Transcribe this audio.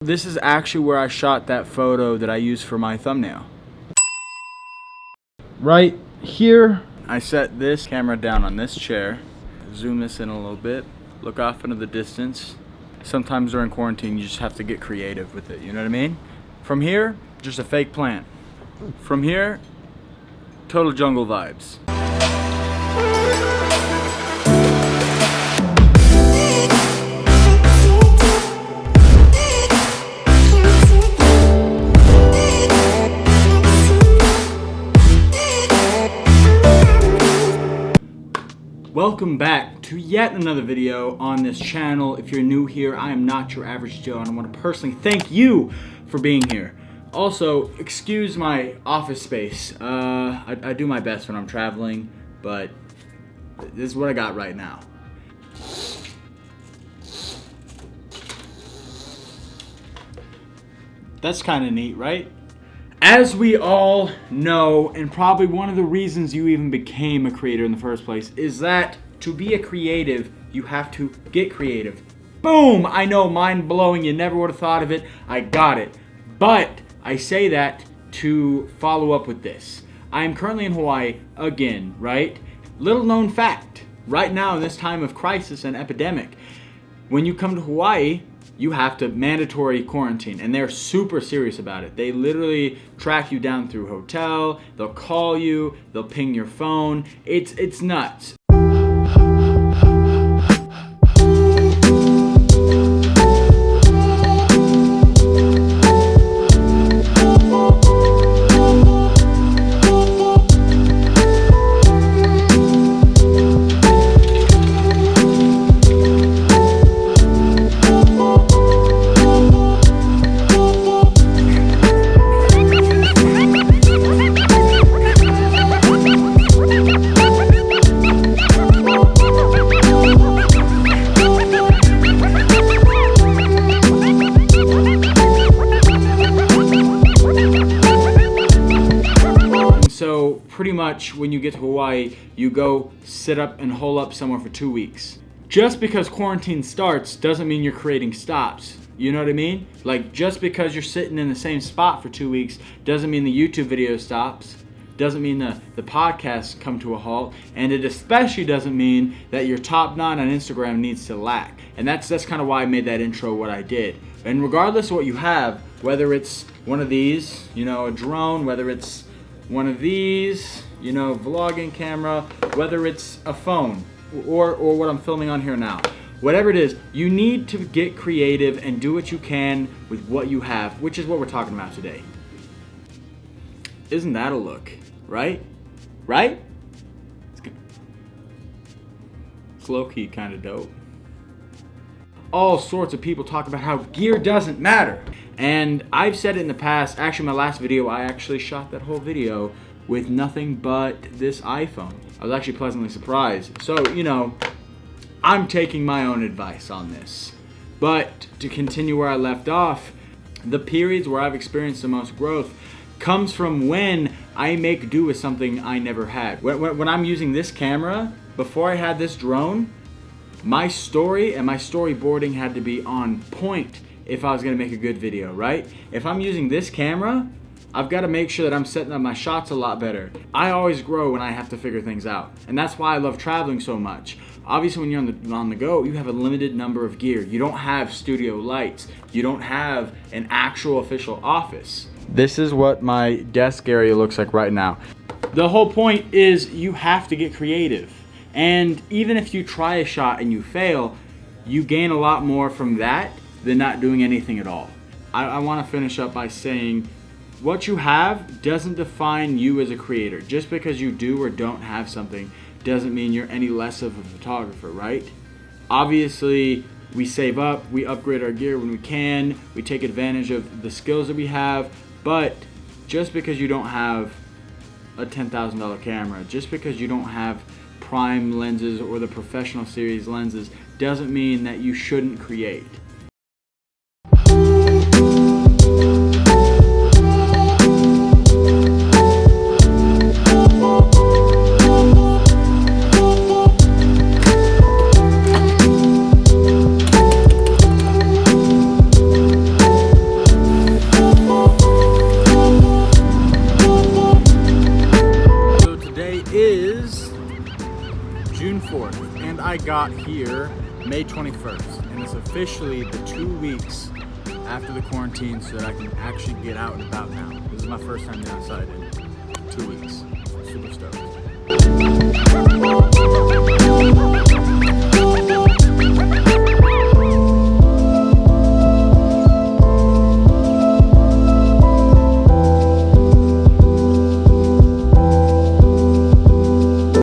This is actually where I shot that photo that I used for my thumbnail. Right here, I set this camera down on this chair. Zoom this in a little bit. Look off into the distance. Sometimes during quarantine, you just have to get creative with it, you know what I mean? From here, just a fake plant. From here, total jungle vibes. Welcome back to yet another video on this channel. If you're new here, I am not your average Joe, and I want to personally thank you for being here. Also, excuse my office space. I do my best when I'm traveling, but this is what I got right now. That's kind of neat, right? As we all know, and probably one of the reasons you even became a creator in the first place, is that to be a creative, you have to get creative. Boom! I know, mind blowing, you never would have thought of it. I got it. But I say that to follow up with this. I am currently in Hawaii again, right? Little known fact, right now in this time of crisis and epidemic, when you come to Hawaii, you have to mandatory quarantine, and they're super serious about it. They literally track you down through hotel, they'll call you, they'll ping your phone. It's nuts. So pretty much when you get to Hawaii, you go sit up and hole up somewhere for 2 weeks. Just because quarantine starts doesn't mean your creating stops. You know what I mean? Like, just because you're sitting in the same spot for 2 weeks doesn't mean the YouTube video stops. Doesn't mean the podcasts come to a halt. And it especially doesn't mean that your top 9 on Instagram needs to lack. And that's kind of why I made that intro what I did. And regardless of what you have, whether it's one of these, you know, a drone, whether it's one of these, you know, vlogging camera, whether it's a phone or what I'm filming on here now. Whatever it is, you need to get creative and do what you can with what you have, which is what we're talking about today. Isn't that a look, right? Right? It's low-key kind of dope. All sorts of people talk about how gear doesn't matter. And I've said it in the past. Actually, my last video, I actually shot that whole video with nothing but this iPhone. I was actually pleasantly surprised. So, you know, I'm taking my own advice on this. But to continue where I left off, the periods where I've experienced the most growth comes from when I make do with something I never had. When I'm using this camera, before I had this drone, my story and my storyboarding had to be on point if I was gonna make a good video, right? If I'm using this camera, I've gotta make sure that I'm setting up my shots a lot better. I always grow when I have to figure things out. And that's why I love traveling so much. Obviously, when you're on the go, you have a limited number of gear. You don't have studio lights. You don't have an actual official office. This is what my desk area looks like right now. The whole point is you have to get creative. And even if you try a shot and you fail, you gain a lot more from that than not doing anything at all. I want to finish up by saying what you have doesn't define you as a creator. Just because you do or don't have something doesn't mean you're any less of a photographer, right? Obviously, we save up, we upgrade our gear when we can, we take advantage of the skills that we have, but just because you don't have a $10,000 camera, just because you don't have prime lenses or the professional series lenses, doesn't mean that you shouldn't create. June 4th, and I got here May 21st, and it's officially the 2 weeks after the quarantine so that I can actually get out and about now. This is my first time outside in 2 weeks. Super stoked.